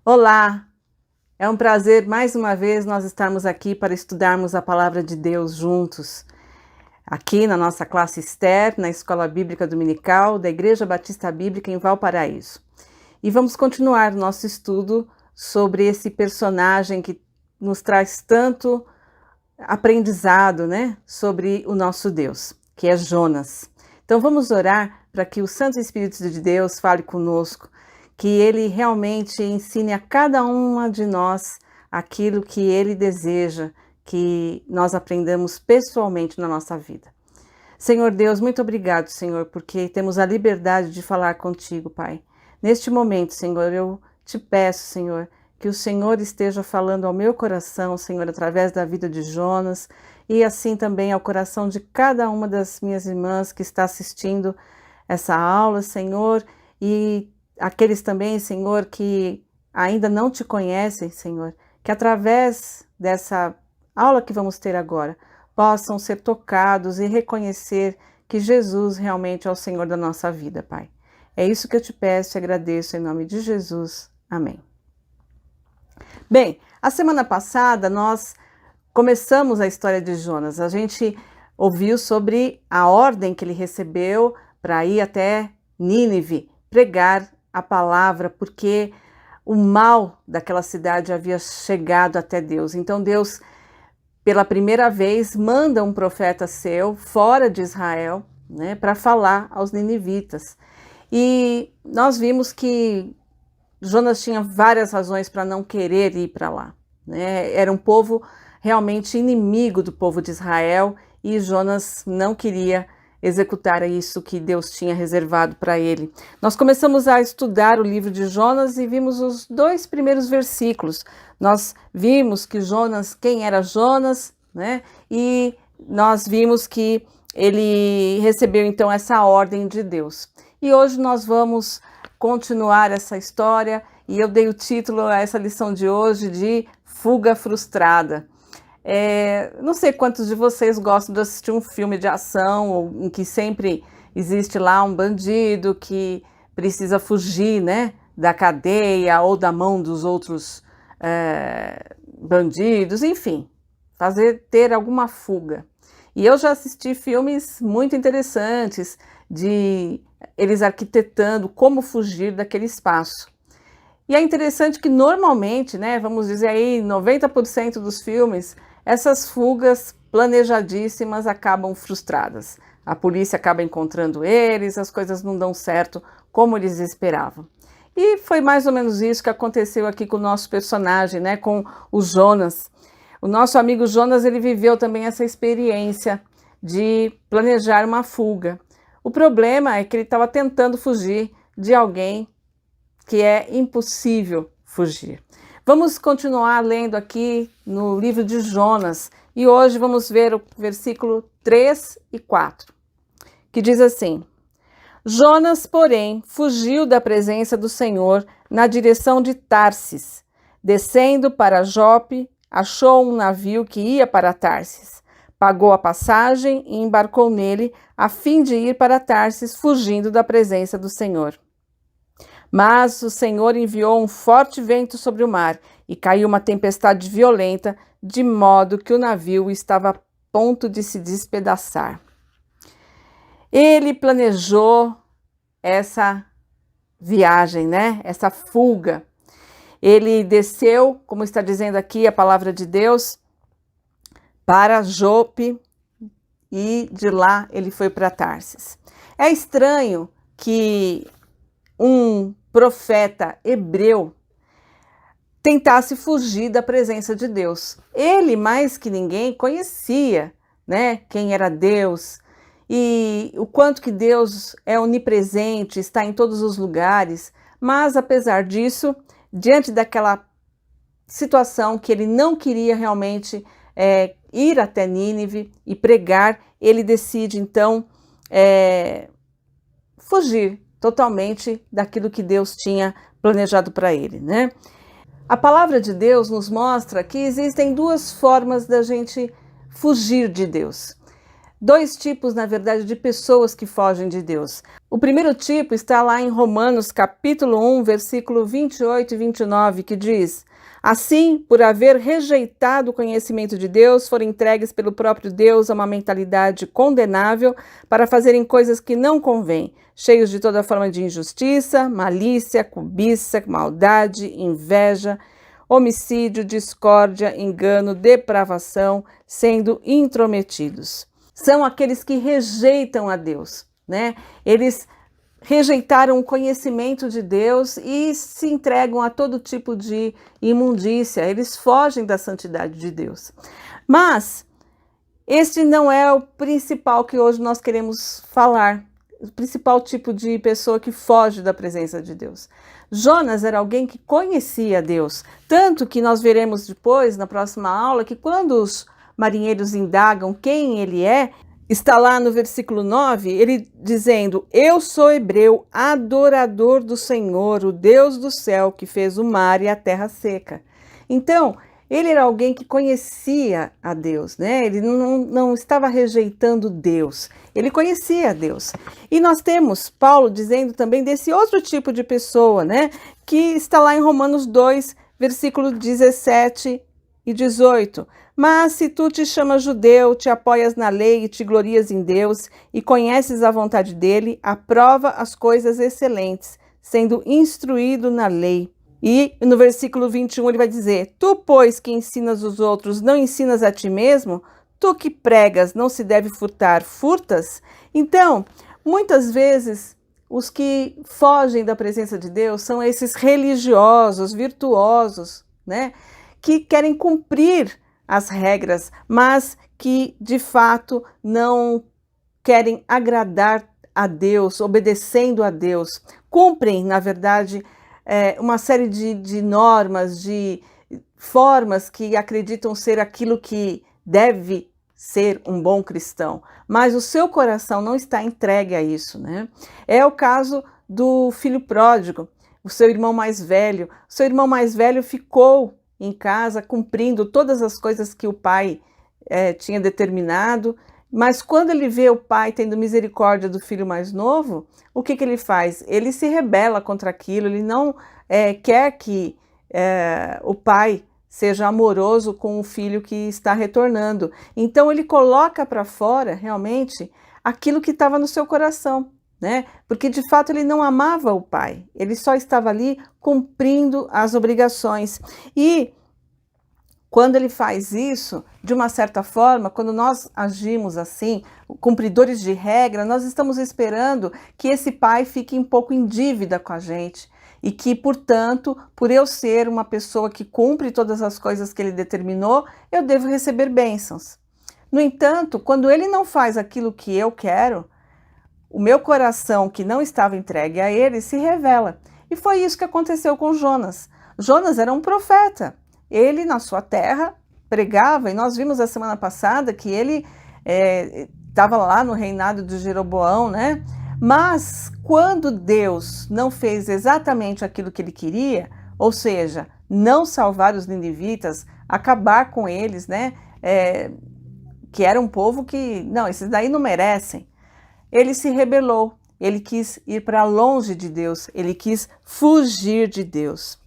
Olá, é um prazer mais uma vez nós estarmos aqui para estudarmos a Palavra de Deus juntos, aqui na nossa classe Esther, na Escola Bíblica Dominical da Igreja Batista Bíblica em Valparaíso. E vamos continuar nosso estudo sobre esse personagem que nos traz tanto aprendizado, sobre o nosso Deus, que é Jonas. Então vamos orar para que o Santo Espírito de Deus fale conosco, que ele realmente ensine a cada uma de nós aquilo que ele deseja que nós aprendamos pessoalmente na nossa vida. Senhor Deus, muito obrigado, Senhor, porque temos a liberdade de falar contigo, Pai. Neste momento, Senhor, eu te peço, Senhor, que o Senhor esteja falando ao meu coração, Senhor, através da vida de Jonas e assim também ao coração de cada uma das minhas irmãs que está assistindo essa aula, Senhor, e aqueles também, Senhor, que ainda não te conhecem, Senhor, que através dessa aula que vamos ter agora, possam ser tocados e reconhecer que Jesus realmente é o Senhor da nossa vida, Pai. É isso que eu te peço e agradeço em nome de Jesus. Amém. Bem, a semana passada nós começamos a história de Jonas. A gente ouviu sobre a ordem que ele recebeu para ir até Nínive pregar a palavra, porque o mal daquela cidade havia chegado até Deus. Então Deus, pela primeira vez, manda um profeta seu fora de Israel, para falar aos ninivitas. E nós vimos que Jonas tinha várias razões para não querer ir para lá. Era um povo realmente inimigo do povo de Israel e Jonas não queria executar isso que Deus tinha reservado para ele. Nós começamos a estudar o livro de Jonas e vimos os 2 primeiros versículos. Nós vimos que Jonas, quem era Jonas, e nós vimos que ele recebeu então essa ordem de Deus. E hoje nós vamos continuar essa história e eu dei o título a essa lição de hoje de Fuga Frustrada. Não sei quantos de vocês gostam de assistir um filme de ação em que sempre existe lá um bandido que precisa fugir, da cadeia ou da mão dos outros bandidos, enfim, ter alguma fuga. E eu já assisti filmes muito interessantes de eles arquitetando como fugir daquele espaço. E é interessante que normalmente, vamos dizer aí, 90% dos filmes, essas fugas planejadíssimas acabam frustradas. A polícia acaba encontrando eles, as coisas não dão certo como eles esperavam. E foi mais ou menos isso que aconteceu aqui com o nosso personagem, com o Jonas. O nosso amigo Jonas, ele viveu também essa experiência de planejar uma fuga. O problema é que ele estava tentando fugir de alguém que é impossível fugir. Vamos continuar lendo aqui no livro de Jonas e hoje vamos ver o versículo 3 e 4, que diz assim: Jonas, porém, fugiu da presença do Senhor na direção de Tarsis. Descendo para Jope, achou um navio que ia para Tarsis. Pagou a passagem e embarcou nele a fim de ir para Tarsis, fugindo da presença do Senhor. Mas o Senhor enviou um forte vento sobre o mar e caiu uma tempestade violenta, de modo que o navio estava a ponto de se despedaçar. Ele planejou essa viagem, essa fuga. Ele desceu, como está dizendo aqui a palavra de Deus, para Jope e de lá ele foi para Tarsis. É estranho que um profeta hebreu tentasse fugir da presença de Deus. Ele, mais que ninguém, conhecia, quem era Deus e o quanto que Deus é onipresente, está em todos os lugares, mas apesar disso, diante daquela situação que ele não queria realmente ir até Nínive e pregar, ele decide então fugir totalmente daquilo que Deus tinha planejado para ele, A palavra de Deus nos mostra que existem 2 formas da gente fugir de Deus. dois tipos, na verdade, de pessoas que fogem de Deus. O primeiro tipo está lá em Romanos, capítulo 1, versículo 28 e 29, que diz: assim, por haver rejeitado o conhecimento de Deus, foram entregues pelo próprio Deus a uma mentalidade condenável para fazerem coisas que não convêm, cheios de toda forma de injustiça, malícia, cobiça, maldade, inveja, homicídio, discórdia, engano, depravação, sendo intrometidos. São aqueles que rejeitam a Deus, né? Eles rejeitaram o conhecimento de Deus e se entregam a todo tipo de imundícia. Eles fogem da santidade de Deus. Mas este não é o principal que hoje nós queremos falar. O principal tipo de pessoa que foge da presença de Deus. Jonas era alguém que conhecia Deus, tanto que nós veremos depois, na próxima aula, que quando os marinheiros indagam quem ele é, está lá no versículo 9, ele dizendo: eu sou hebreu, adorador do Senhor, o Deus do céu, que fez o mar e a terra seca. Então, ele era alguém que conhecia a Deus, né? Ele não estava rejeitando Deus, ele conhecia Deus. E nós temos Paulo dizendo também desse outro tipo de pessoa, né? Que está lá em Romanos 2, versículo 17 e 18. Mas se tu te chamas judeu, te apoias na lei e te glorias em Deus e conheces a vontade dele, aprova as coisas excelentes, sendo instruído na lei. E no versículo 21 ele vai dizer: tu, pois, que ensinas os outros, não ensinas a ti mesmo? Tu que pregas, não se deve furtar, furtas? Então, muitas vezes, os que fogem da presença de Deus são esses religiosos, virtuosos, né? Que querem cumprir as regras, mas que, de fato, não querem agradar a Deus, obedecendo a Deus. Cumprem, na verdade, uma série de normas, de formas que acreditam ser aquilo que deve ser um bom cristão, mas o seu coração não está entregue a isso, né? É o caso do filho pródigo, o seu irmão mais velho. O seu irmão mais velho ficou em casa cumprindo todas as coisas que o pai tinha determinado, mas quando ele vê o pai tendo misericórdia do filho mais novo, o que ele faz? Ele se rebela contra aquilo, ele não quer que o pai seja amoroso com o filho que está retornando. Então ele coloca para fora realmente aquilo que estava no seu coração, né? Porque de fato ele não amava o pai, ele só estava ali cumprindo as obrigações. E quando ele faz isso, de uma certa forma, quando nós agimos assim, cumpridores de regra, nós estamos esperando que esse pai fique um pouco em dívida com a gente e que, portanto, por eu ser uma pessoa que cumpre todas as coisas que ele determinou, eu devo receber bênçãos. No entanto, quando ele não faz aquilo que eu quero, o meu coração, que não estava entregue a ele, se revela. E foi isso que aconteceu com Jonas. Jonas era um profeta. Ele, na sua terra, pregava, e nós vimos a semana passada que ele estava lá no reinado de Jeroboão, né? Mas quando Deus não fez exatamente aquilo que ele queria, ou seja, não salvar os ninivitas, acabar com eles, né? Que era um povo que, não, esses daí não merecem. Ele se rebelou, ele quis ir para longe de Deus, ele quis fugir de Deus.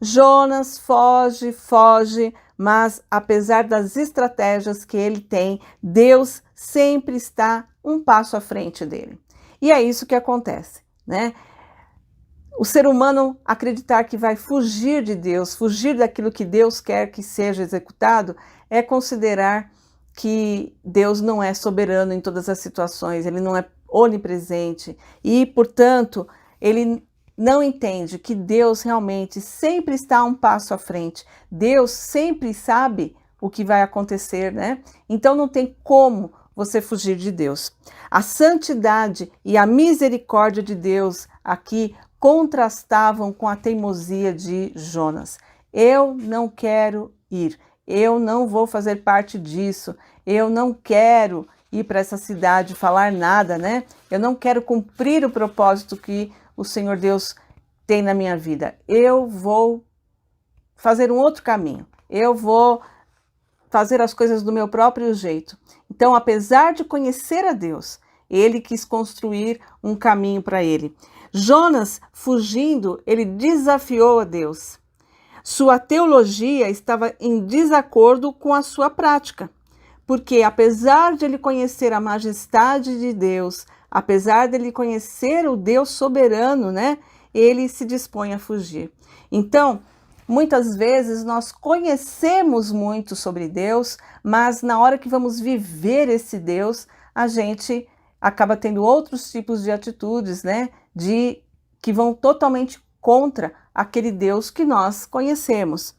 Jonas foge, mas apesar das estratégias que ele tem, Deus sempre está um passo à frente dele. E é isso que acontece, né? O ser humano acreditar que vai fugir de Deus, fugir daquilo que Deus quer que seja executado, é considerar que Deus não é soberano em todas as situações, ele não é onipresente e, portanto, ele não entende que Deus realmente sempre está um passo à frente. Deus sempre sabe o que vai acontecer, né? Então não tem como você fugir de Deus. A santidade e a misericórdia de Deus aqui contrastavam com a teimosia de Jonas. Eu não quero ir, eu não vou fazer parte disso, eu não quero ir para essa cidade falar nada, né? Eu não quero cumprir o propósito que o Senhor Deus tem na minha vida. Eu vou fazer um outro caminho. Eu vou fazer as coisas do meu próprio jeito. Então, apesar de conhecer a Deus, ele quis construir um caminho para ele. Jonas, fugindo, ele desafiou a Deus. Sua teologia estava em desacordo com a sua prática, porque apesar de ele conhecer a majestade de Deus, apesar de ele conhecer o Deus soberano, né, ele se dispõe a fugir. Então, muitas vezes nós conhecemos muito sobre Deus, mas na hora que vamos viver esse Deus, a gente acaba tendo outros tipos de atitudes, né, que vão totalmente contra aquele Deus que nós conhecemos.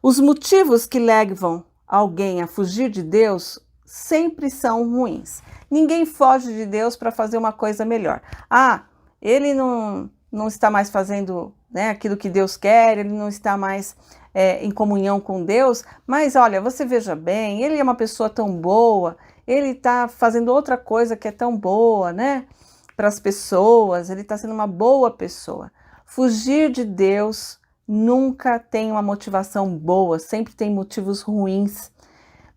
Os motivos que levam alguém a fugir de Deus sempre são ruins. Ninguém foge de Deus para fazer uma coisa melhor. Ah, ele não está mais fazendo, né, aquilo que Deus quer, ele não está mais em comunhão com Deus, mas olha, você veja bem, ele é uma pessoa tão boa, ele está fazendo outra coisa que é tão boa, né, para as pessoas, ele está sendo uma boa pessoa. Fugir de Deus nunca tem uma motivação boa, sempre tem motivos ruins,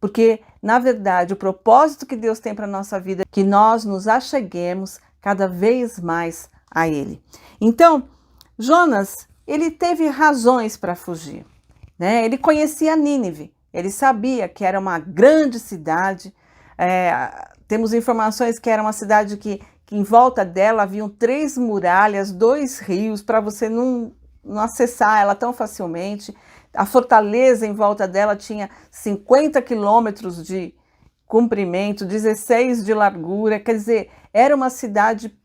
porque, na verdade, o propósito que Deus tem para a nossa vida é que nós nos acheguemos cada vez mais a Ele. Então, Jonas, ele teve razões para fugir, né? Ele conhecia Nínive, ele sabia que era uma grande cidade, temos informações que era uma cidade que em volta dela haviam 3 muralhas, 2 rios, para você não acessar ela tão facilmente. A fortaleza em volta dela tinha 50 quilômetros de comprimento, 16 de largura, quer dizer, era uma cidade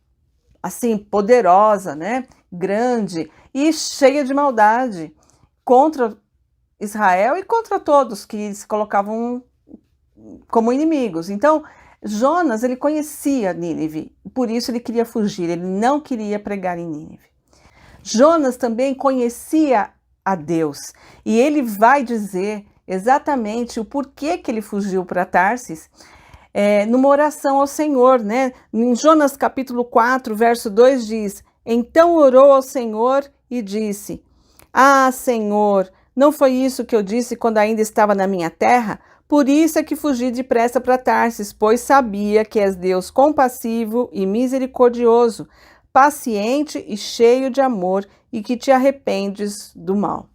assim, poderosa, né? Grande e cheia de maldade contra Israel e contra todos que se colocavam como inimigos. Então, Jonas, ele conhecia Nínive, por isso ele queria fugir, ele não queria pregar em Nínive. Jonas também conhecia a Deus e ele vai dizer exatamente o porquê que ele fugiu para Tarsis, numa oração ao Senhor, né? Em Jonas capítulo 4, verso 2 diz: então orou ao Senhor e disse: ah, Senhor, não foi isso que eu disse quando ainda estava na minha terra? Por isso é que fugi depressa para Tarsis, pois sabia que és Deus compassivo e misericordioso, paciente e cheio de amor, e que te arrependes do mal.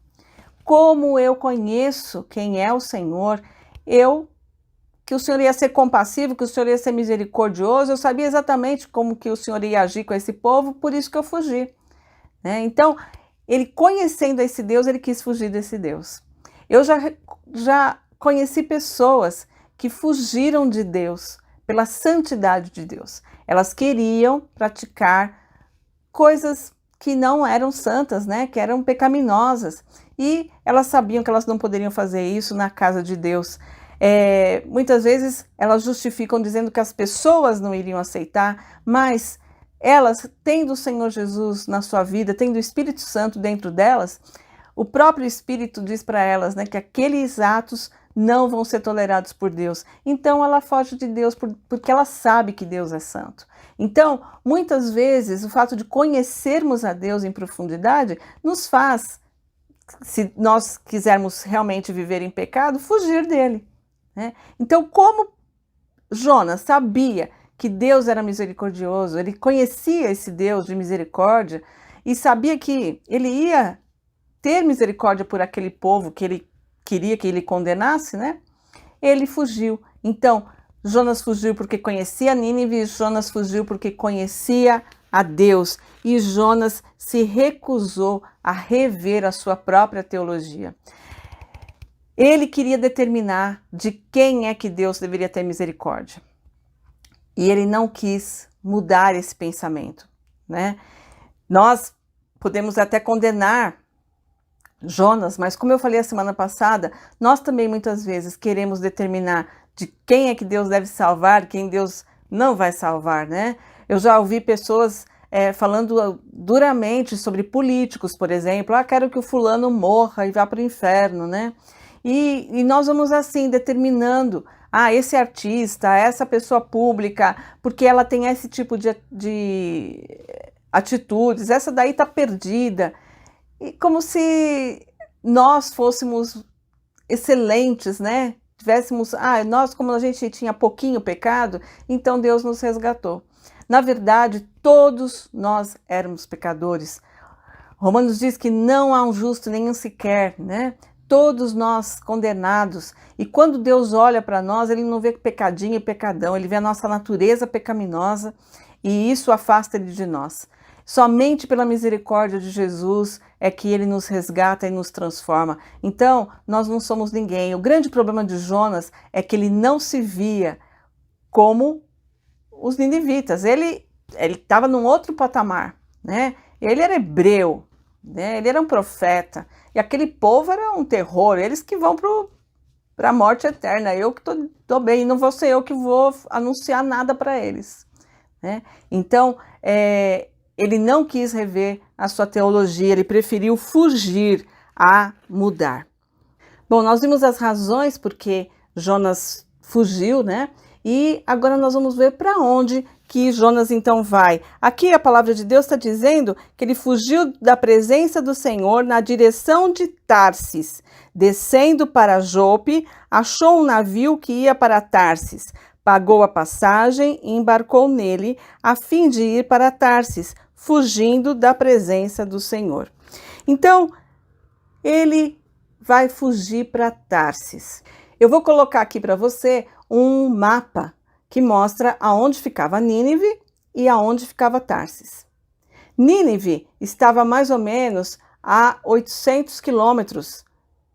Como eu conheço quem é o Senhor, que o Senhor ia ser compassivo, que o Senhor ia ser misericordioso, eu sabia exatamente como que o Senhor ia agir com esse povo, por isso que eu fugi, né? Então, ele conhecendo esse Deus, ele quis fugir desse Deus. Eu já conheci pessoas que fugiram de Deus pela santidade de Deus. Elas queriam praticar coisas que não eram santas, né? Que eram pecaminosas. E elas sabiam que elas não poderiam fazer isso na casa de Deus. Muitas vezes elas justificam dizendo que as pessoas não iriam aceitar, mas elas, tendo o Senhor Jesus na sua vida, tendo o Espírito Santo dentro delas, o próprio Espírito diz para elas, né, que aqueles atos não vão ser tolerados por Deus. Então ela foge de Deus porque ela sabe que Deus é santo. Então, muitas vezes, o fato de conhecermos a Deus em profundidade nos faz, se nós quisermos realmente viver em pecado, fugir dele, né? Então, como Jonas sabia que Deus era misericordioso, ele conhecia esse Deus de misericórdia e sabia que ele ia ter misericórdia por aquele povo que ele queria que ele condenasse, né? Ele fugiu. Então, Jonas fugiu porque conhecia Nínive, Jonas fugiu porque conhecia a Deus, e Jonas se recusou a rever a sua própria teologia. Ele queria determinar de quem é que Deus deveria ter misericórdia. E ele não quis mudar esse pensamento, né? Nós podemos até condenar Jonas, mas como eu falei a semana passada, nós também muitas vezes queremos determinar de quem é que Deus deve salvar, quem Deus não vai salvar, né? Eu já ouvi pessoas falando duramente sobre políticos, por exemplo, quero que o fulano morra e vá para o inferno, né? E nós vamos assim, determinando, esse artista, essa pessoa pública, porque ela tem esse tipo de atitudes, essa daí está perdida. E como se nós fôssemos excelentes, né? tivéssemos, nós como a gente tinha pouquinho pecado, então Deus nos resgatou. Na verdade, todos nós éramos pecadores. Romanos diz que não há um justo, nenhum sequer, né? Todos nós condenados. E quando Deus olha para nós, Ele não vê pecadinho e pecadão, Ele vê a nossa natureza pecaminosa e isso afasta Ele de nós. Somente pela misericórdia de Jesus é que Ele nos resgata e nos transforma. Então, nós não somos ninguém. O grande problema de Jonas é que ele não se via como os ninivitas. Ele estava num outro patamar, né? Ele era hebreu, né? Ele era um profeta. E aquele povo era um terror. Eles que vão para a morte eterna. Eu que estou bem, não vou ser eu que vou anunciar nada para eles, né? Então, ele não quis rever a sua teologia, ele preferiu fugir a mudar. Bom, nós vimos as razões porque Jonas fugiu, né? E agora nós vamos ver para onde que Jonas então vai. Aqui a palavra de Deus está dizendo que ele fugiu da presença do Senhor na direção de Tarsis. Descendo para Jope, achou um navio que ia para Tarsis. Pagou a passagem e embarcou nele, a fim de ir para Tarsis, fugindo da presença do Senhor. Então, ele vai fugir para Tarsis. Eu vou colocar aqui para você um mapa que mostra aonde ficava Nínive e aonde ficava Tarsis. Nínive estava mais ou menos a 800 quilômetros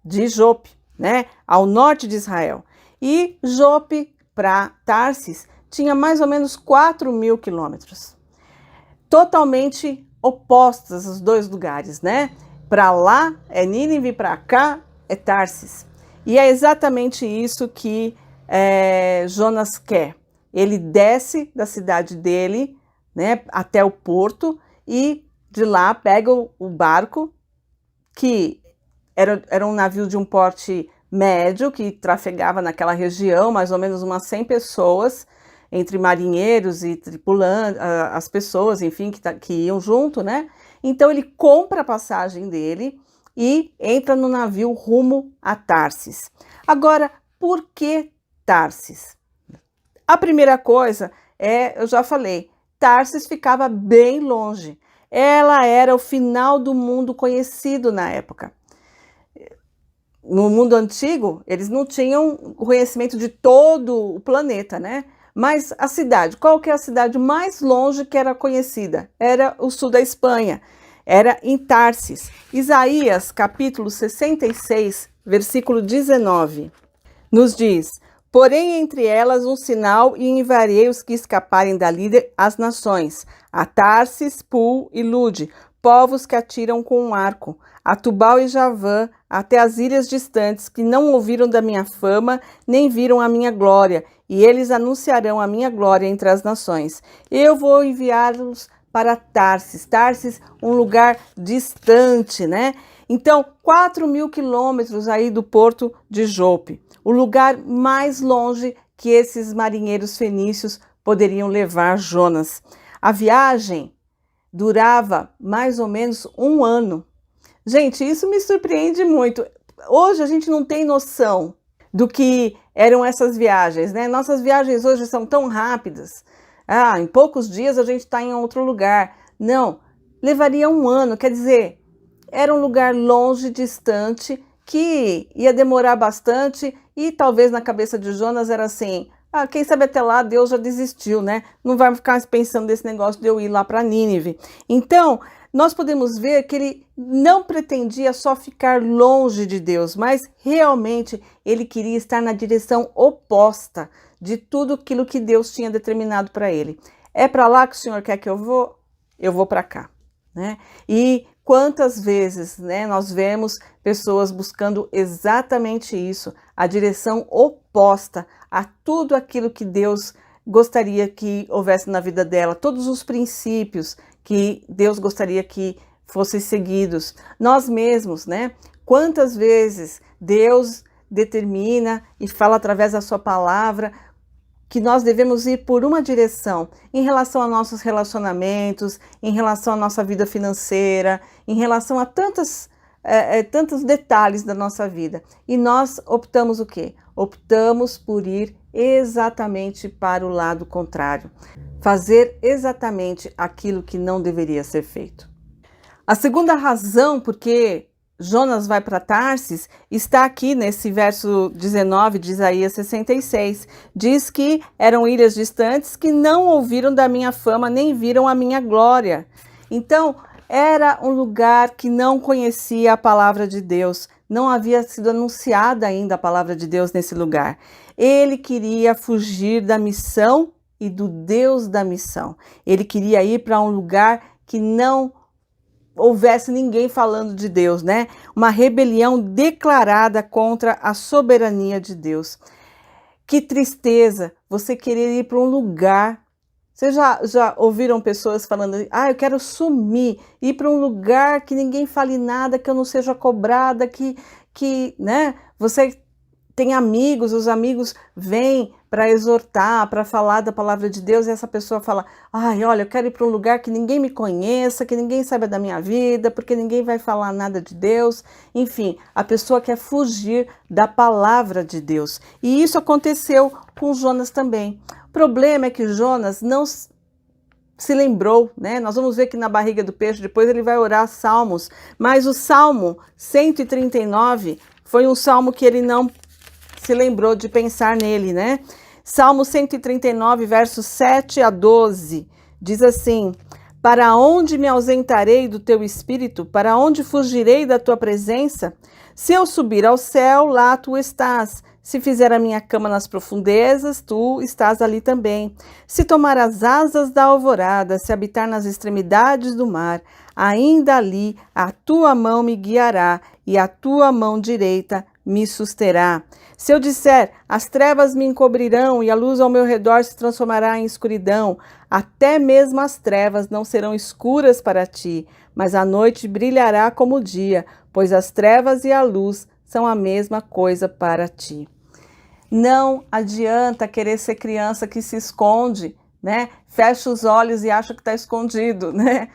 de Jope, né, ao norte de Israel. E Jope para Tarsis tinha mais ou menos 4.000 quilômetros. Totalmente opostos os dois lugares, né? Para lá é Nínive, para cá é Tarsis. E é exatamente isso que Jonas quer. Ele desce da cidade dele, né, até o porto e de lá pega o barco, que era um navio de um porte médio, que trafegava naquela região, mais ou menos umas 100 pessoas, entre marinheiros e tripulantes, as pessoas, enfim, que iam junto, né? Então ele compra a passagem dele e entra no navio rumo a Tarsis. Agora, por que Tarsis? A primeira coisa eu já falei, Tarsis ficava bem longe. Ela era o final do mundo conhecido na época. No mundo antigo, eles não tinham o conhecimento de todo o planeta, né? Mas a cidade, qual que é a cidade mais longe que era conhecida? Era o sul da Espanha, era em Tarsis. Isaías, capítulo 66, versículo 19, nos diz: porém entre elas um sinal e enviarei os que escaparem dali as nações, a Tarsis, Pul e Lude, povos que atiram com um arco, a Tubal e Javã, até as ilhas distantes, que não ouviram da minha fama, nem viram a minha glória, e eles anunciarão a minha glória entre as nações. Eu vou enviá-los para Tarsis. Tarsis, um lugar distante, né? Então, 4.000 quilômetros aí do porto de Jope, o lugar mais longe que esses marinheiros fenícios poderiam levar Jonas. A viagem durava mais ou menos 1 ano. Gente, isso me surpreende muito. Hoje a gente não tem noção do que eram essas viagens, né? Nossas viagens hoje são tão rápidas. Em poucos dias a gente está em outro lugar. Não, levaria 1 ano, quer dizer, era um lugar longe, distante, que ia demorar bastante e talvez na cabeça de Jonas era assim, quem sabe até lá Deus já desistiu, né? Não vai ficar pensando nesse negócio de eu ir lá para Nínive. Então, nós podemos ver que ele não pretendia só ficar longe de Deus, mas realmente ele queria estar na direção oposta de tudo aquilo que Deus tinha determinado para ele. É para lá que o Senhor quer que eu vou para cá, né? E quantas vezes, né, nós vemos pessoas buscando exatamente isso, a direção oposta a tudo aquilo que Deus gostaria que houvesse na vida dela, todos os princípios que Deus gostaria que fossem seguidos. Nós mesmos, né? Quantas vezes Deus determina e fala através da sua palavra que nós devemos ir por uma direção em relação a nossos relacionamentos, em relação à nossa vida financeira, em relação a tantos detalhes da nossa vida. E nós optamos o quê? optamos por ir exatamente para o lado contrário, fazer exatamente aquilo que não deveria ser feito. A segunda razão por que Jonas vai para Tarsis está aqui nesse verso 19 de Isaías 66. Diz que eram ilhas distantes que não ouviram da minha fama, nem viram a minha glória. Então, era um lugar que não conhecia a palavra de Deus, não havia sido anunciada ainda a palavra de Deus nesse lugar. Ele queria fugir da missão e do Deus da missão. Ele queria ir para um lugar que não houvesse ninguém falando de Deus, né? Uma rebelião declarada contra a soberania de Deus. Que tristeza você querer ir para um lugar. Vocês já ouviram pessoas falando, eu quero sumir, ir para um lugar que ninguém fale nada, que eu não seja cobrada, né? Você tem amigos, os amigos vêm para exortar, para falar da palavra de Deus, e essa pessoa fala, olha, eu quero ir para um lugar que ninguém me conheça, que ninguém saiba da minha vida, porque ninguém vai falar nada de Deus. Enfim, a pessoa quer fugir da palavra de Deus. E isso aconteceu com Jonas também. O problema é que Jonas não se lembrou, né? Nós vamos ver que na barriga do peixe, depois ele vai orar salmos, mas o Salmo 139 foi um salmo que ele não se lembrou de pensar nele, né? Salmo 139, versos 7 a 12, diz assim: Para onde me ausentarei do teu espírito? Para onde fugirei da tua presença? Se eu subir ao céu, lá tu estás. Se fizer a minha cama nas profundezas, tu estás ali também. Se tomar as asas da alvorada, se habitar nas extremidades do mar, ainda ali a tua mão me guiará e a tua mão direita me susterá. Se eu disser, as trevas me encobrirão e a luz ao meu redor se transformará em escuridão, até mesmo as trevas não serão escuras para ti, mas a noite brilhará como o dia, pois as trevas e a luz são a mesma coisa para ti. Não adianta querer ser criança que se esconde, né? Fecha os olhos e acha que está escondido, né?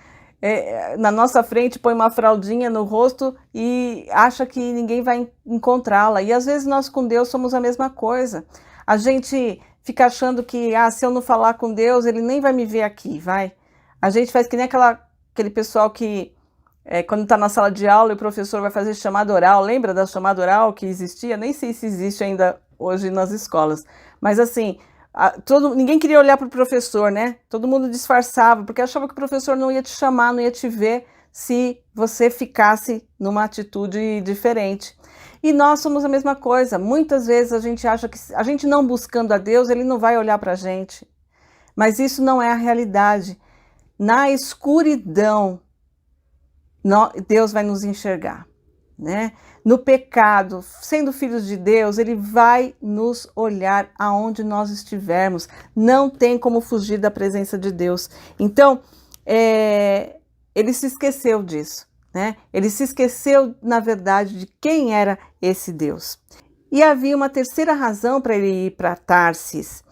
Na nossa frente põe uma fraldinha no rosto e acha que ninguém vai encontrá-la. E às vezes nós com Deus somos a mesma coisa. A gente fica achando que, se eu não falar com Deus, ele nem vai me ver aqui, vai. A gente faz que nem aquele pessoal que, quando está na sala de aula e o professor vai fazer chamada oral, lembra da chamada oral que existia? Nem sei se existe ainda hoje nas escolas. Mas assim, ninguém queria olhar para o professor, né? Todo mundo disfarçava, porque achava que o professor não ia te chamar, não ia te ver se você ficasse numa atitude diferente. E nós somos a mesma coisa. Muitas vezes a gente acha que a gente não buscando a Deus, ele não vai olhar para a gente. Mas isso não é a realidade. Na escuridão, Deus vai nos enxergar, né? No pecado, sendo filhos de Deus, ele vai nos olhar aonde nós estivermos. Não tem como fugir da presença de Deus. Então, ele se esqueceu disso, né? Ele se esqueceu, na verdade, de quem era esse Deus. E havia uma terceira razão para ele ir para Tarsis.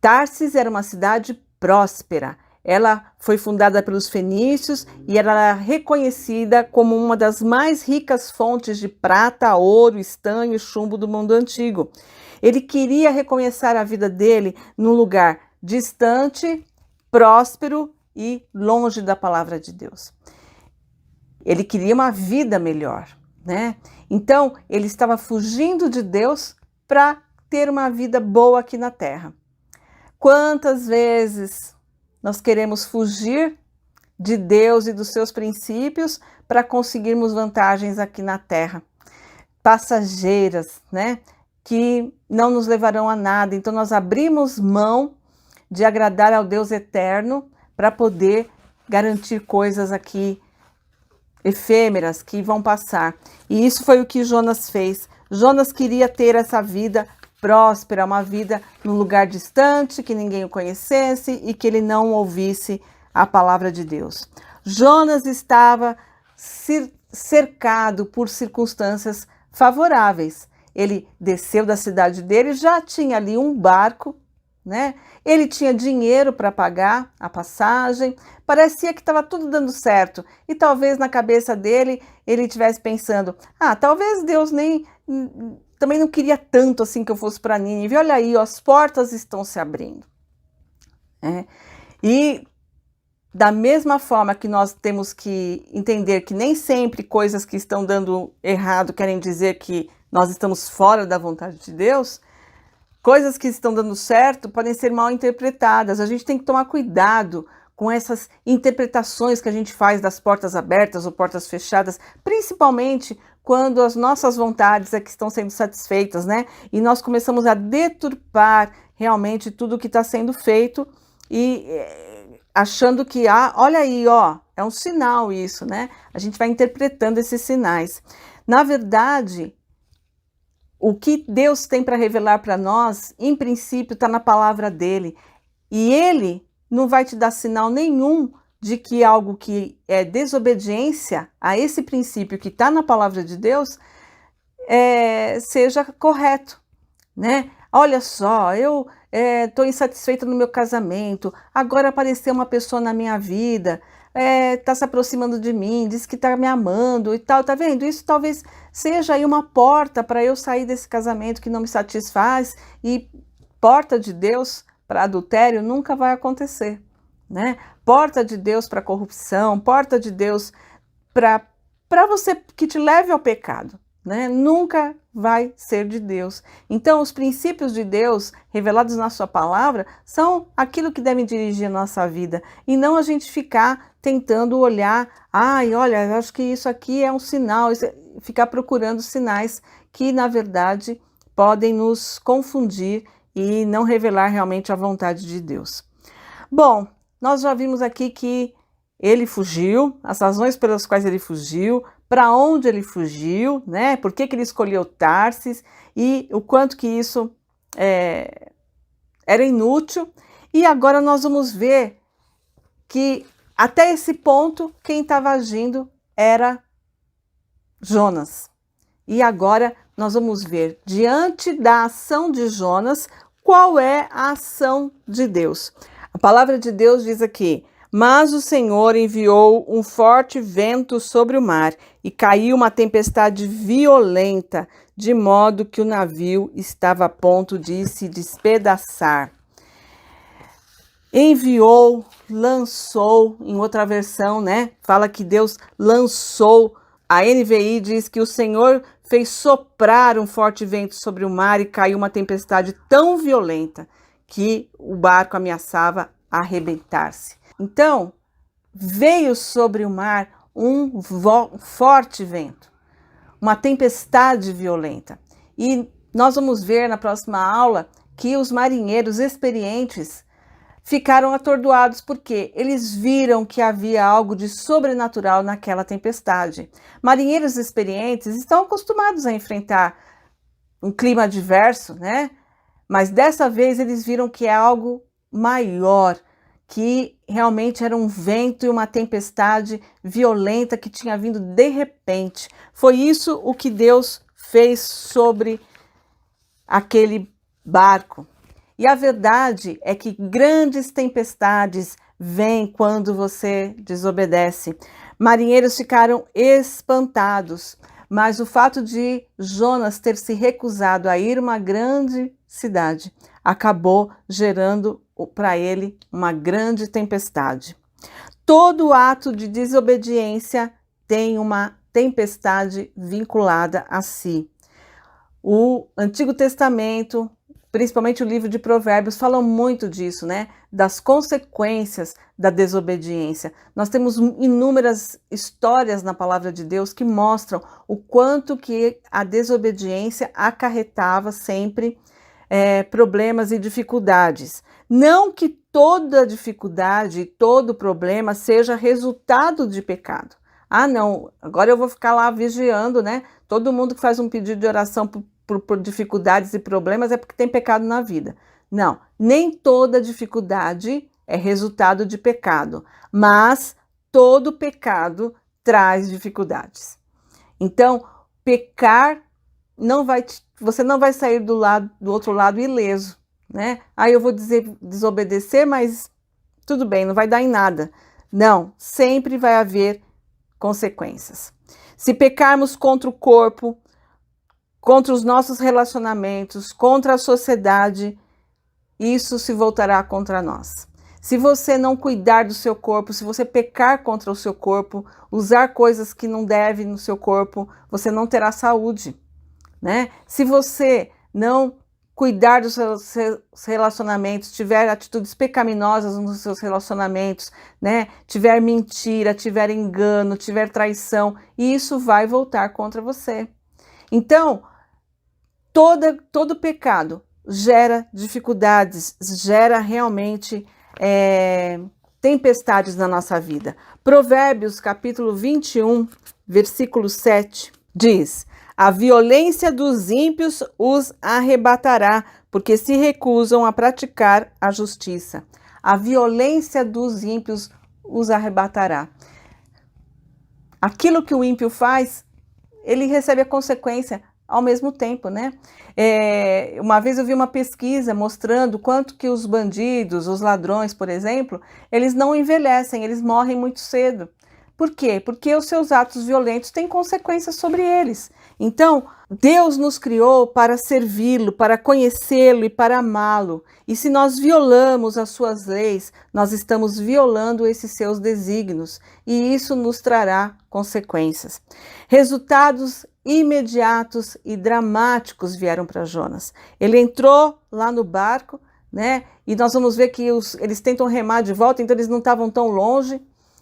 Tarsis era uma cidade próspera. Ela foi fundada pelos fenícios e era reconhecida como uma das mais ricas fontes de prata, ouro, estanho e chumbo do mundo antigo. Ele queria recomeçar a vida dele num lugar distante, próspero e longe da palavra de Deus. Ele queria uma vida melhor, né? Então, ele estava fugindo de Deus para ter uma vida boa aqui na terra. Quantas vezes nós queremos fugir de Deus e dos seus princípios para conseguirmos vantagens aqui na terra, passageiras, né? Que não nos levarão a nada. Então nós abrimos mão de agradar ao Deus eterno para poder garantir coisas aqui efêmeras que vão passar. E isso foi o que Jonas fez. Jonas queria ter essa vida próspera, uma vida num lugar distante, que ninguém o conhecesse e que ele não ouvisse a palavra de Deus. Jonas estava cercado por circunstâncias favoráveis. Ele desceu da cidade dele, já tinha ali um barco, né? Ele tinha dinheiro para pagar a passagem, parecia que estava tudo dando certo. E talvez na cabeça dele ele estivesse pensando, talvez Deus nem também não queria tanto assim que eu fosse para Nínive. Olha aí, ó, as portas estão se abrindo. E da mesma forma que nós temos que entender que nem sempre coisas que estão dando errado querem dizer que nós estamos fora da vontade de Deus, coisas que estão dando certo podem ser mal interpretadas. A gente tem que tomar cuidado com essas interpretações que a gente faz das portas abertas ou portas fechadas, principalmente quando as nossas vontades é que estão sendo satisfeitas, né? E nós começamos a deturpar realmente tudo o que está sendo feito e achando que, olha aí, ó, é um sinal isso, né? A gente vai interpretando esses sinais. Na verdade, o que Deus tem para revelar para nós, em princípio, está na palavra dele. E ele não vai te dar sinal nenhum de que algo que é desobediência a esse princípio que está na palavra de Deus seja correto, né? Olha só, eu estou insatisfeita no meu casamento, agora apareceu uma pessoa na minha vida, está se aproximando de mim, diz que está me amando e tal, tá vendo? Isso talvez seja aí uma porta para eu sair desse casamento que não me satisfaz, e porta de Deus para adultério nunca vai acontecer, né? Porta de Deus para corrupção, porta de Deus para você que te leve ao pecado, né? Nunca vai ser de Deus. Então, os princípios de Deus revelados na sua palavra são aquilo que deve dirigir a nossa vida, e não a gente ficar tentando olhar, olha, acho que isso aqui é um sinal, ficar procurando sinais que, na verdade, podem nos confundir e não revelar realmente a vontade de Deus. Bom, nós já vimos aqui que ele fugiu, as razões pelas quais ele fugiu, para onde ele fugiu, né? Por que ele escolheu Tarsis e o quanto que isso era inútil. E agora nós vamos ver que até esse ponto quem estava agindo era Jonas. E agora nós vamos ver, diante da ação de Jonas, qual é a ação de Deus. A palavra de Deus diz aqui: mas o Senhor enviou um forte vento sobre o mar e caiu uma tempestade violenta, de modo que o navio estava a ponto de se despedaçar. Enviou, lançou, em outra versão, né? Fala que Deus lançou. A NVI diz que o Senhor fez soprar um forte vento sobre o mar e caiu uma tempestade tão violenta que o barco ameaçava arrebentar-se. Então, veio sobre o mar um forte vento, uma tempestade violenta. E nós vamos ver na próxima aula que os marinheiros experientes ficaram atordoados porque eles viram que havia algo de sobrenatural naquela tempestade. Marinheiros experientes estão acostumados a enfrentar um clima adverso, né? Mas dessa vez eles viram que é algo maior, que realmente era um vento e uma tempestade violenta que tinha vindo de repente. Foi isso o que Deus fez sobre aquele barco. E a verdade é que grandes tempestades vêm quando você desobedece. Marinheiros ficaram espantados, mas o fato de Jonas ter se recusado a ir a uma grande cidade acabou gerando para ele uma grande tempestade. Todo ato de desobediência tem uma tempestade vinculada a si. O Antigo Testamento, principalmente o livro de Provérbios, falam muito disso, né? Das consequências da desobediência. Nós temos inúmeras histórias na palavra de Deus que mostram o quanto que a desobediência acarretava sempre problemas e dificuldades. Não que toda dificuldade, todo problema seja resultado de pecado. Não, agora eu vou ficar lá vigiando, né? Todo mundo que faz um pedido de oração por dificuldades e problemas é porque tem pecado na vida. Não, nem toda dificuldade é resultado de pecado, mas todo pecado traz dificuldades. Então, pecar você não vai sair do outro lado ileso, né? Eu vou desobedecer, mas tudo bem, não vai dar em nada. Não, sempre vai haver consequências. Se pecarmos contra o corpo, contra os nossos relacionamentos, contra a sociedade, isso se voltará contra nós. Se você não cuidar do seu corpo, se você pecar contra o seu corpo, usar coisas que não deve no seu corpo, você não terá saúde, né? Se você não cuidar dos seus relacionamentos, tiver atitudes pecaminosas nos seus relacionamentos, né? Tiver mentira, tiver engano, tiver traição, isso vai voltar contra você. Então, todo pecado gera dificuldades, gera realmente tempestades na nossa vida. Provérbios capítulo 21, versículo 7, diz: a violência dos ímpios os arrebatará, porque se recusam a praticar a justiça. A violência dos ímpios os arrebatará. Aquilo que o ímpio faz, ele recebe a consequência ao mesmo tempo, né? Uma vez eu vi uma pesquisa mostrando quanto que os bandidos, os ladrões, por exemplo, eles não envelhecem, eles morrem muito cedo. Por quê? Porque os seus atos violentos têm consequências sobre eles. Então, Deus nos criou para servi-lo, para conhecê-lo e para amá-lo. E se nós violamos as suas leis, nós estamos violando esses seus desígnios. E isso nos trará consequências. Resultados imediatos e dramáticos vieram para Jonas. Ele entrou lá no barco, né? E nós vamos ver que eles tentam remar de volta, então eles não estavam tão longe.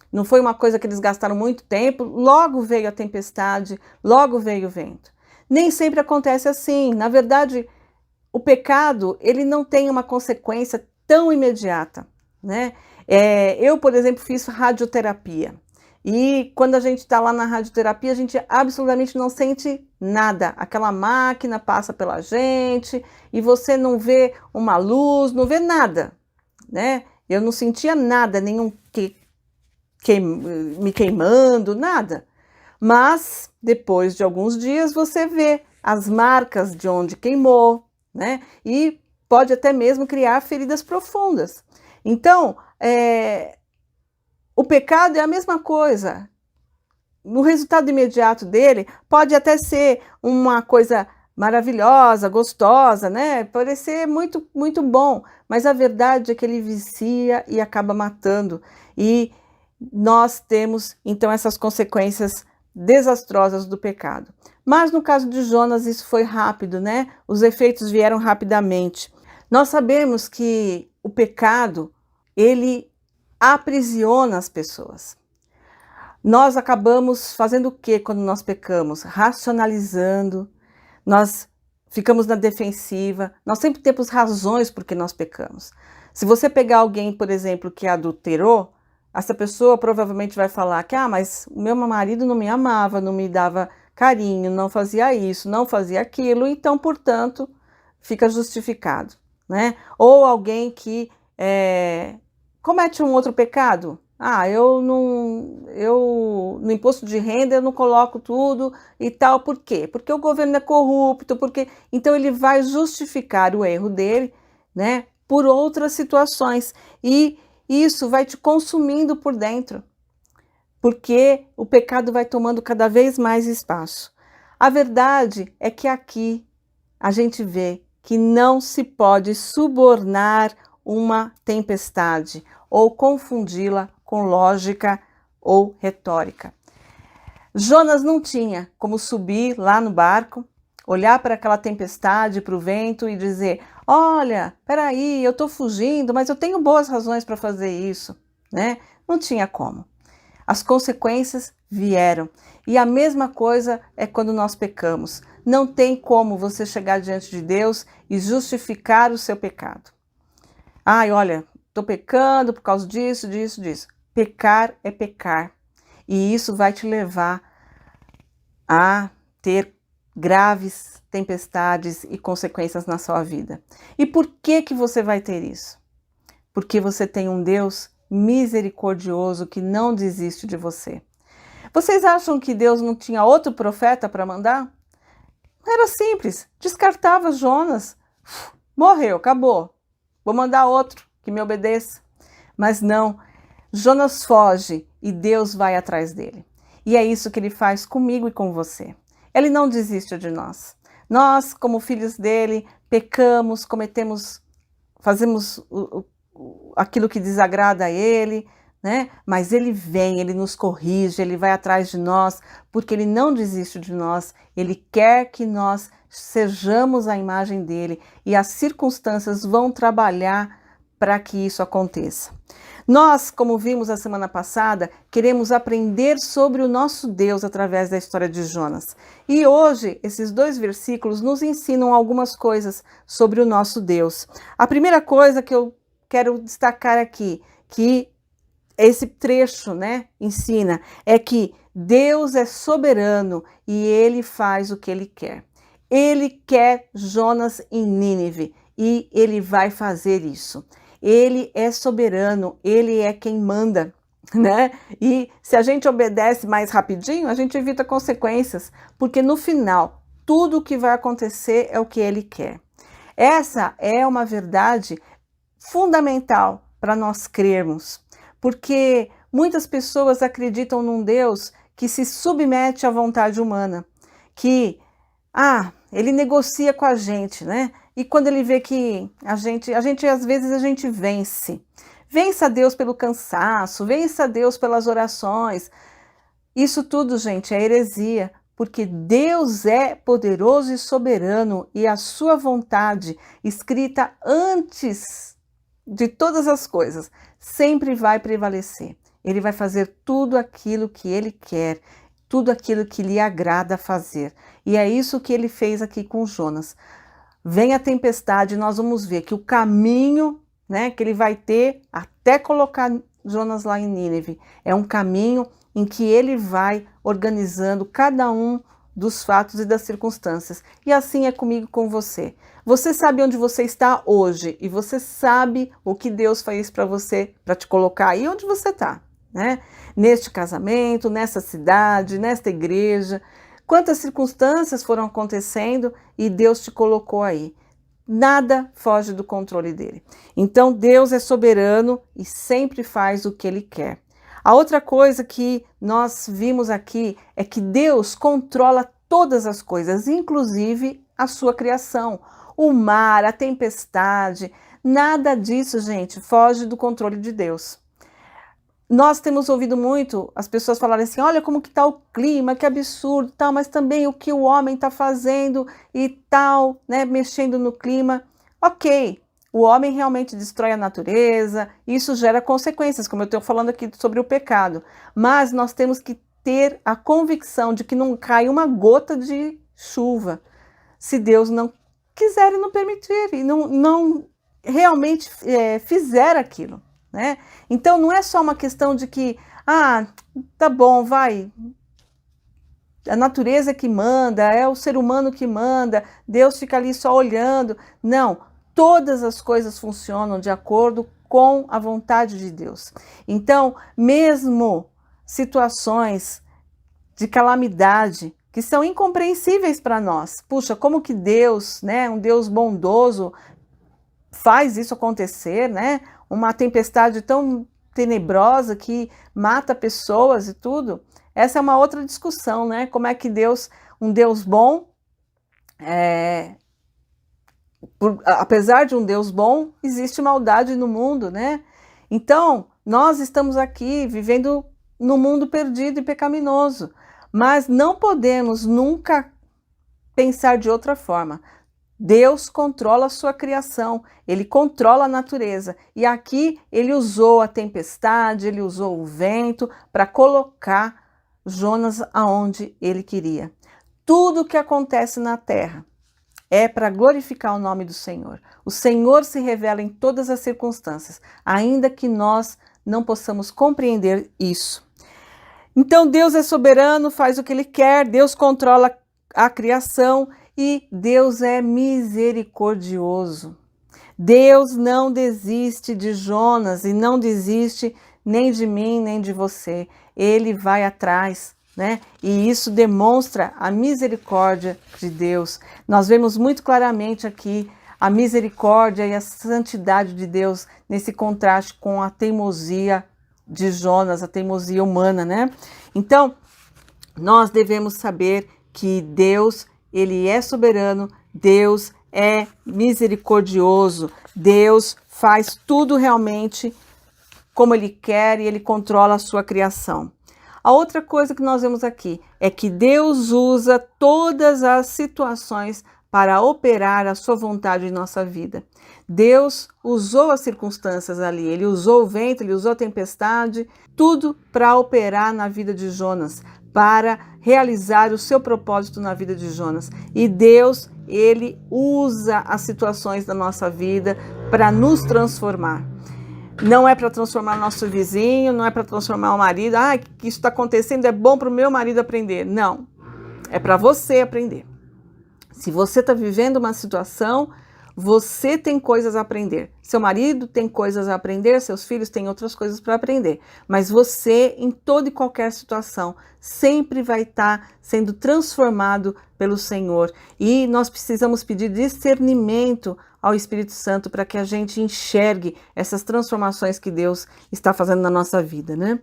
Não foi uma coisa que eles gastaram muito tempo, logo veio a tempestade, logo veio o vento. Nem sempre acontece assim. Na verdade, o pecado, ele não tem uma consequência tão imediata, né? Eu, por exemplo, fiz radioterapia. E quando a gente está lá na radioterapia, a gente absolutamente não sente nada. Aquela máquina passa pela gente e você não vê uma luz, não vê nada, né? Eu não sentia nada, nenhum me queimando, nada. Mas depois de alguns dias você vê as marcas de onde queimou, né? E pode até mesmo criar feridas profundas. Então, o pecado é a mesma coisa. O resultado imediato dele pode até ser uma coisa maravilhosa, gostosa, né? Parecer muito, muito bom, mas a verdade é que ele vicia e acaba matando. E nós temos, então, essas consequências desastrosas do pecado. Mas no caso de Jonas, isso foi rápido, né? Os efeitos vieram rapidamente. Nós sabemos que o pecado, ele aprisiona as pessoas. Nós acabamos fazendo o que quando nós pecamos? Racionalizando, nós ficamos na defensiva, nós sempre temos razões por que nós pecamos. Se você pegar alguém, por exemplo, que adulterou, essa pessoa provavelmente vai falar que, mas o meu marido não me amava, não me dava carinho, não fazia isso, não fazia aquilo, então, portanto, fica justificado, né? Ou alguém que comete um outro pecado. No imposto de renda eu não coloco tudo e tal, por quê? Porque o governo é corrupto, então ele vai justificar o erro dele, né, por outras situações, e isso vai te consumindo por dentro, porque o pecado vai tomando cada vez mais espaço. A verdade é que aqui a gente vê que não se pode subornar uma tempestade ou confundi-la com lógica ou retórica. Jonas não tinha como subir lá no barco, olhar para aquela tempestade, para o vento e dizer: olha, peraí, eu estou fugindo, mas eu tenho boas razões para fazer isso, né? Não tinha como. As consequências vieram. E a mesma coisa é quando nós pecamos. Não tem como você chegar diante de Deus e justificar o seu pecado. Olha, estou pecando por causa disso, disso, disso. Pecar é pecar. E isso vai te levar a ter graves tempestades e consequências na sua vida. E por que você vai ter isso? Porque você tem um Deus misericordioso que não desiste de você. Vocês acham que Deus não tinha outro profeta para mandar? Era simples, descartava Jonas. Morreu, acabou. Vou mandar outro que me obedeça. Mas não, Jonas foge e Deus vai atrás dele. E é isso que ele faz comigo e com você. Ele não desiste de nós. Nós, como filhos dele, pecamos, fazemos aquilo que desagrada a ele, né? Mas ele vem, ele nos corrige, ele vai atrás de nós, porque ele não desiste de nós, ele quer que nós sejamos a imagem dele e as circunstâncias vão trabalhar para que isso aconteça. Nós, como vimos a semana passada, queremos aprender sobre o nosso Deus através da história de Jonas. E hoje, esses 2 versículos nos ensinam algumas coisas sobre o nosso Deus. A primeira coisa que eu quero destacar aqui, que esse trecho, né, ensina, é que Deus é soberano e ele faz o que ele quer. Ele quer Jonas em Nínive e ele vai fazer isso. Ele é soberano, ele é quem manda, né? E se a gente obedece mais rapidinho, a gente evita consequências, porque no final, tudo o que vai acontecer é o que ele quer. Essa é uma verdade fundamental para nós crermos, porque muitas pessoas acreditam num Deus que se submete à vontade humana, que, ele negocia com a gente, né? E quando ele vê que às vezes a gente vence. Vence a Deus pelo cansaço, vence a Deus pelas orações. Isso tudo, gente, é heresia, porque Deus é poderoso e soberano e a sua vontade, escrita antes de todas as coisas, sempre vai prevalecer. Ele vai fazer tudo aquilo que ele quer, tudo aquilo que lhe agrada fazer. E é isso que ele fez aqui com Jonas. Vem a tempestade, nós vamos ver que o caminho, né, que ele vai ter até colocar Jonas lá em Nínive é um caminho em que ele vai organizando cada um dos fatos e das circunstâncias. E assim é comigo, com você. Você sabe onde você está hoje e você sabe o que Deus fez para você, para te colocar aí onde você está, né? Neste casamento, nessa cidade, nesta igreja. Quantas circunstâncias foram acontecendo e Deus te colocou aí. Nada foge do controle dele. Então Deus é soberano e sempre faz o que ele quer. A outra coisa que nós vimos aqui é que Deus controla todas as coisas, inclusive a sua criação. O mar, a tempestade, nada disso, gente, foge do controle de Deus. Nós temos ouvido muito as pessoas falarem assim, olha como que está o clima, que absurdo, tal, mas também o que o homem está fazendo e tal, né, mexendo no clima. Ok, o homem realmente destrói a natureza, isso gera consequências, como eu estou falando aqui sobre o pecado. Mas nós temos que ter a convicção de que não cai uma gota de chuva, se Deus não quiser e não permitir, e não realmente fizer aquilo. Né? Então não é só uma questão de que, tá bom, vai, a natureza que manda, é o ser humano que manda, Deus fica ali só olhando. Não, todas as coisas funcionam de acordo com a vontade de Deus. Então, mesmo situações de calamidade que são incompreensíveis para nós, puxa, como que Deus, né, um Deus bondoso, faz isso acontecer, né? Uma tempestade tão tenebrosa que mata pessoas e tudo. Essa é uma outra discussão, né? Como é que Deus, um Deus bom, apesar de um Deus bom, existe maldade no mundo, né? Então, nós estamos aqui vivendo num mundo perdido e pecaminoso, mas não podemos nunca pensar de outra forma. Deus controla a sua criação, ele controla a natureza. E aqui ele usou a tempestade, ele usou o vento para colocar Jonas aonde ele queria. Tudo que acontece na terra é para glorificar o nome do Senhor. O Senhor se revela em todas as circunstâncias, ainda que nós não possamos compreender isso. Então Deus é soberano, faz o que ele quer, Deus controla a criação e Deus é misericordioso. Deus não desiste de Jonas e não desiste nem de mim, nem de você. Ele vai atrás, né? E isso demonstra a misericórdia de Deus. Nós vemos muito claramente aqui a misericórdia e a santidade de Deus nesse contraste com a teimosia de Jonas, a teimosia humana, né? Então, nós devemos saber que Deus, ele é soberano, Deus é misericordioso, Deus faz tudo realmente como ele quer e ele controla a sua criação. A outra coisa que nós vemos aqui é que Deus usa todas as situações para operar a sua vontade em nossa vida. Deus usou as circunstâncias ali, ele usou o vento, ele usou a tempestade, tudo para operar na vida de Jonas, para realizar o seu propósito na vida de Jonas. E Deus, ele usa as situações da nossa vida para nos transformar. Não é para transformar nosso vizinho, não é para transformar o marido. Ah, que isso está acontecendo, é bom para o meu marido aprender. Não, é para você aprender. Se você está vivendo uma situação, você tem coisas a aprender. Seu marido tem coisas a aprender, seus filhos têm outras coisas para aprender. Mas você, em toda e qualquer situação, sempre vai estar sendo transformado pelo Senhor. E nós precisamos pedir discernimento ao Espírito Santo para que a gente enxergue essas transformações que Deus está fazendo na nossa vida, né?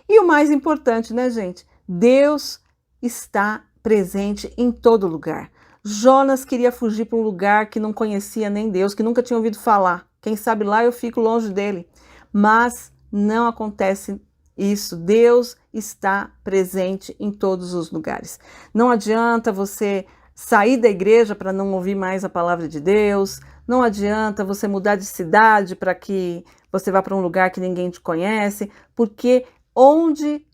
E o mais importante, né, gente? Deus está presente em todo lugar. Jonas queria fugir para um lugar que não conhecia nem Deus, que nunca tinha ouvido falar. Quem sabe lá eu fico longe dele. Mas não acontece isso. Deus está presente em todos os lugares. Não adianta você sair da igreja para não ouvir mais a palavra de Deus. Não adianta você mudar de cidade para que você vá para um lugar que ninguém te conhece. Porque onde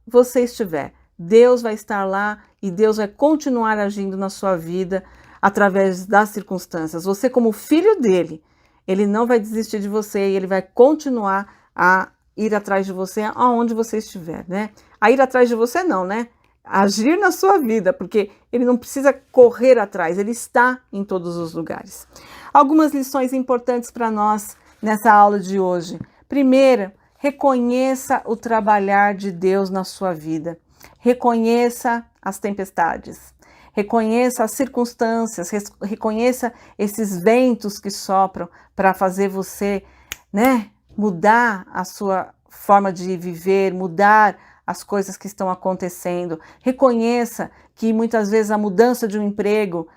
você estiver, Deus vai estar lá e Deus vai continuar agindo na sua vida através das circunstâncias. Você, como filho dele, ele não vai desistir de você e ele vai continuar a ir atrás de você aonde você estiver, né? A ir atrás de você não, né? Agir na sua vida, porque ele não precisa correr atrás, ele está em todos os lugares. Algumas lições importantes para nós nessa aula de hoje. Primeira, reconheça o trabalhar de Deus na sua vida. Reconheça as tempestades, reconheça as circunstâncias, reconheça esses ventos que sopram para fazer você, né, mudar a sua forma de viver, mudar as coisas que estão acontecendo. Reconheça que muitas vezes a mudança de um emprego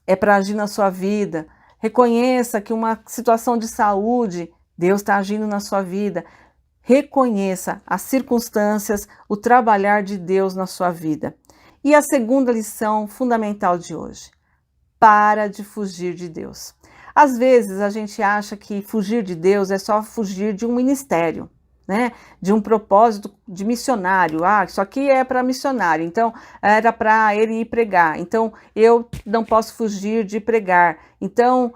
é para agir na sua vida. Reconheça que uma situação de saúde, Deus está agindo na sua vida. Reconheça as circunstâncias, o trabalhar de Deus na sua vida. E a segunda lição fundamental de hoje: para de fugir de Deus. Às vezes a gente acha que fugir de Deus é só fugir de um ministério, né? De um propósito de missionário. Ah, isso aqui é para missionário, então era para ele ir pregar. Então eu não posso fugir de pregar. Então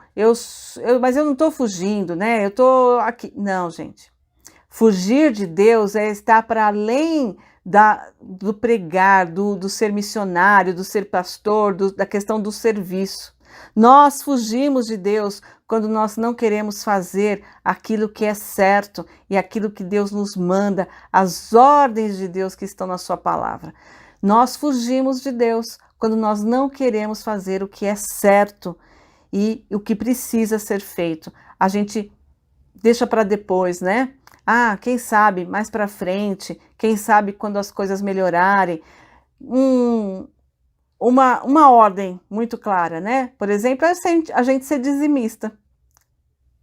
mas eu não estou fugindo, né? Eu estou aqui. Não, gente. Fugir de Deus é estar para além do pregar, do ser missionário, do ser pastor, da questão do serviço. Nós fugimos de Deus quando nós não queremos fazer aquilo que é certo e aquilo que Deus nos manda, as ordens de Deus que estão na sua palavra. Nós fugimos de Deus quando nós não queremos fazer o que é certo e o que precisa ser feito. A gente deixa para depois, né? Ah, quem sabe mais para frente, quem sabe quando as coisas melhorarem. Uma ordem muito clara, né? Por exemplo, é a gente ser dizimista.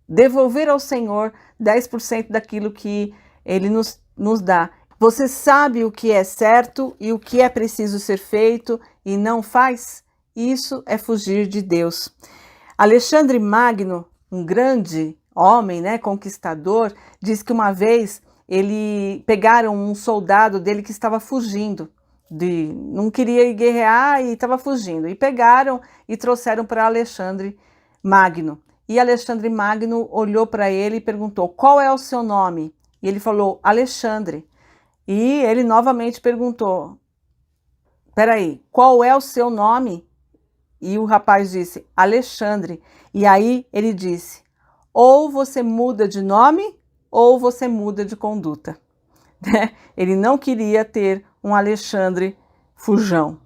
Devolver ao Senhor 10% daquilo que Ele nos dá. Você sabe o que é certo e o que é preciso ser feito e não faz? Isso é fugir de Deus. Alexandre Magno, um grande homem, né, conquistador, diz que uma vez pegaram um soldado dele que estava fugindo, não queria guerrear e estava fugindo, e pegaram e trouxeram para Alexandre Magno. E Alexandre Magno olhou para ele e perguntou: qual é o seu nome? E ele falou: Alexandre. E ele novamente perguntou: peraí, qual é o seu nome? E o rapaz disse: Alexandre. E aí ele disse: ou você muda de nome, ou você muda de conduta. Ele não queria ter um Alexandre fujão.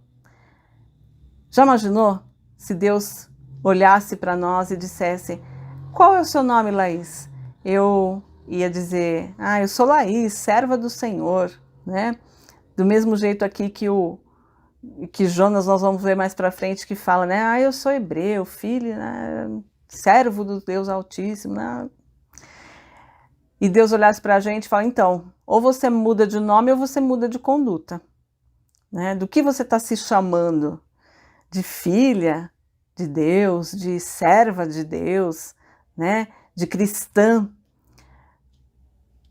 Já imaginou se Deus olhasse para nós e dissesse: qual é o seu nome, Laís? Eu ia dizer: eu sou Laís, serva do Senhor, né? Do mesmo jeito aqui que o que Jonas nós vamos ver mais para frente que fala, né? Ah, eu sou hebreu, filho, né? Servo do Deus Altíssimo, né? E Deus olhasse para a gente e fala, então, ou você muda de nome ou você muda de conduta, né? Do que você está se chamando? De filha de Deus, de serva de Deus, né? De cristã.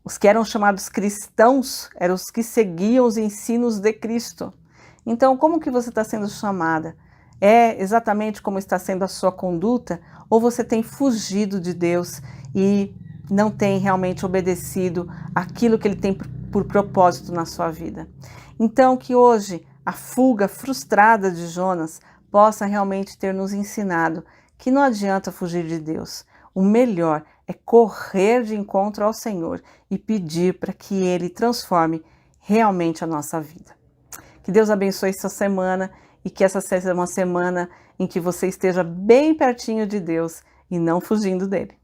Os que eram chamados cristãos eram os que seguiam os ensinos de Cristo. Então, como que você está sendo chamada? É exatamente como está sendo a sua conduta? Ou você tem fugido de Deus e não tem realmente obedecido aquilo que Ele tem por propósito na sua vida? Então, que hoje a fuga frustrada de Jonas possa realmente ter nos ensinado que não adianta fugir de Deus. O melhor é correr de encontro ao Senhor e pedir para que Ele transforme realmente a nossa vida. Que Deus abençoe sua semana e que essa seja uma semana em que você esteja bem pertinho de Deus e não fugindo dele.